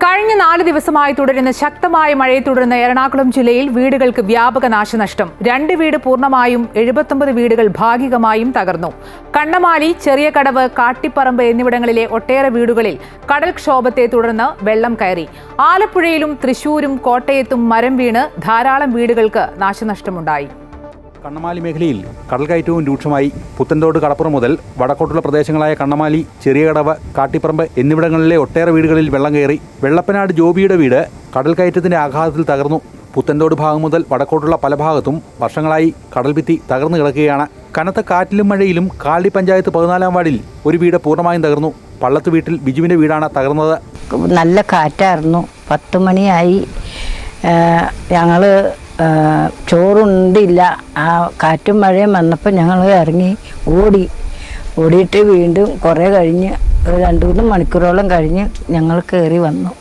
കഴിഞ്ഞ 4 ദിവസമായി തുടരുന്ന ശക്തമായ മഴയെ തുടർന്ന് എറണാകുളം ജില്ലയിൽ വീടുകൾക്ക് വ്യാപക നാശനഷ്ടം. 2 വീട് പൂർണ്ണമായും 79 വീടുകൾ ഭാഗികമായും തകർന്നു. കണ്ണമാലി, ചെറിയ കടവ്, കാട്ടിപ്പറമ്പ് എന്നിവിടങ്ങളിലെ ഒട്ടേറെ വീടുകളിൽ കടൽക്ഷോഭത്തെ തുടർന്ന് വെള്ളം കയറി. ആലപ്പുഴയിലും തൃശൂരും കോട്ടയത്തും മരം വീണ് ധാരാളം വീടുകൾക്ക് നാശനഷ്ടമുണ്ടായി. കണ്ണമാലി മേഖലയിൽ കടൽക്കയറ്റവും രൂക്ഷമായി. പുത്തൻതോട് കടപ്പുറം മുതൽ വടക്കോട്ടുള്ള പ്രദേശങ്ങളായ കണ്ണമാലി, ചെറിയകടവ്, കാട്ടിപ്പറമ്പ് എന്നിവിടങ്ങളിലെ ഒട്ടേറെ വീടുകളിൽ വെള്ളം കയറി. വെള്ളപ്പനാട് ജോബിയുടെ വീട് കടൽക്കയറ്റത്തിന്റെ ആഘാതത്തിൽ തകർന്നു. പുത്തൻതോട് ഭാഗം മുതൽ വടക്കോട്ടുള്ള പല ഭാഗത്തും വർഷങ്ങളായി കടൽഭിത്തി തകർന്നു കിടക്കുകയാണ്. കനത്ത കാറ്റിലും മഴയിലും കാലടി പഞ്ചായത്ത് 14-ാം വാർഡിൽ ഒരു വീട് പൂർണ്ണമായും തകർന്നു. പള്ളത്ത് വീട്ടിൽ ബിജുവിന്റെ വീടാണ് തകർന്നത്. നല്ല കാറ്റായിരുന്നു. 10 മണിയായി. ഞങ്ങൾ ചോറുണ്ടില്ല. ആ കാറ്റും മഴയും വന്നപ്പോൾ ഞങ്ങൾ ഇറങ്ങി ഓടിയിട്ട് വീണ്ടും കുറേ കഴിഞ്ഞ് 2-3 മണിക്കൂറോളം കഴിഞ്ഞ് ഞങ്ങൾ കയറി വന്നു.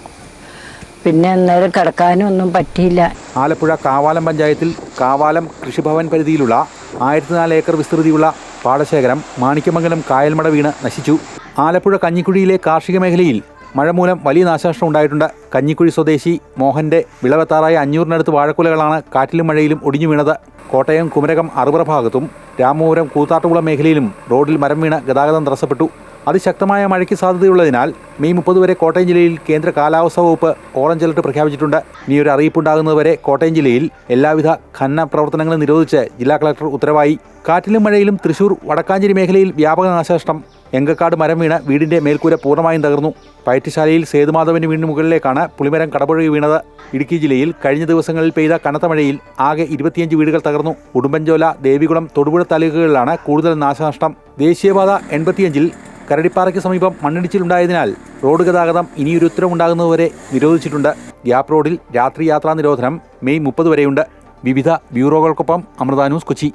പിന്നെ അന്നേരം കിടക്കാനും ഒന്നും പറ്റിയില്ല. ആലപ്പുഴ കാവാലം പഞ്ചായത്തിൽ കാവാലം കൃഷിഭവൻ പരിധിയിലുള്ള 1004 ഏക്കർ വിസ്തൃതിയുള്ള പാടശേഖരം മാണിക്യമംഗലം കായൽമട വീണ് നശിച്ചു. ആലപ്പുഴ കഞ്ഞിക്കുഴിയിലെ കാർഷിക മേഖലയിൽ മഴ മൂലം വലിയ നാശനഷ്ടം ഉണ്ടായിട്ടുണ്ട്. കഞ്ഞിക്കുഴി സ്വദേശി മോഹന്റെ വിളവെത്താറായ 500-നടുത്ത് വാഴക്കുലകളാണ് കാറ്റിലും മഴയിലും ഒടിഞ്ഞു വീണത്. കോട്ടയം കുമരകം അറുപറ ഭാഗത്തും രാമപുരം കൂത്താട്ടുകുളം മേഖലയിലും റോഡിൽ മരം വീണ് ഗതാഗതം തടസ്സപ്പെട്ടു. അതിശക്തമായ മഴയ്ക്ക് സാധ്യതയുള്ളതിനാൽ മെയ് 30 വരെ കോട്ടയം ജില്ലയിൽ കേന്ദ്ര കാലാവസ്ഥാ വകുപ്പ് ഓറഞ്ച് അലർട്ട് പ്രഖ്യാപിച്ചിട്ടുണ്ട്. ഇനിയൊരു അറിയിപ്പുണ്ടാകുന്നതുവരെ കോട്ടയം ജില്ലയിൽ എല്ലാവിധ ഖനന പ്രവർത്തനങ്ങളും നിരോധിച്ച് ജില്ലാ കളക്ടർ ഉത്തരവായി. കാറ്റിലും മഴയിലും തൃശൂർ വടക്കാഞ്ചേരി മേഖലയിൽ വ്യാപക നാശനഷ്ടം. എങ്കക്കാട് മരം വീണ് വീടിന്റെ മേൽക്കൂര പൂർണ്ണമായും തകർന്നു. പയറ്റുശാലയിൽ സേതുമാധവന്റെ വീടിന് മുകളിലേക്കാണ് പുളിമരം കടപുഴകി വീണത്. ഇടുക്കി ജില്ലയിൽ കഴിഞ്ഞ ദിവസങ്ങളിൽ പെയ്ത കനത്ത മഴയിൽ ആകെ 25 വീടുകൾ തകർന്നു. ഉടുമ്പൻചോല, ദേവികുളം, തൊടുപുഴ താലൂക്കുകളിലാണ് കൂടുതൽ നാശനഷ്ടം. ദേശീയപാത 85-ൽ കരടിപ്പാറയ്ക്ക് സമീപം മണ്ണിടിച്ചിലുണ്ടായതിനാൽ റോഡ് ഗതാഗതം ഇനിയൊരു ഉത്തരവുണ്ടാകുന്നതുവരെ നിരോധിച്ചിട്ടുണ്ട്. ഗ്യാപ് റോഡിൽ രാത്രി യാത്രാ നിരോധനം മെയ് 30 വരെയുണ്ട്. വിവിധ ബ്യൂറോകൾക്കൊപ്പം അമൃത ന്യൂസ്, കൊച്ചി.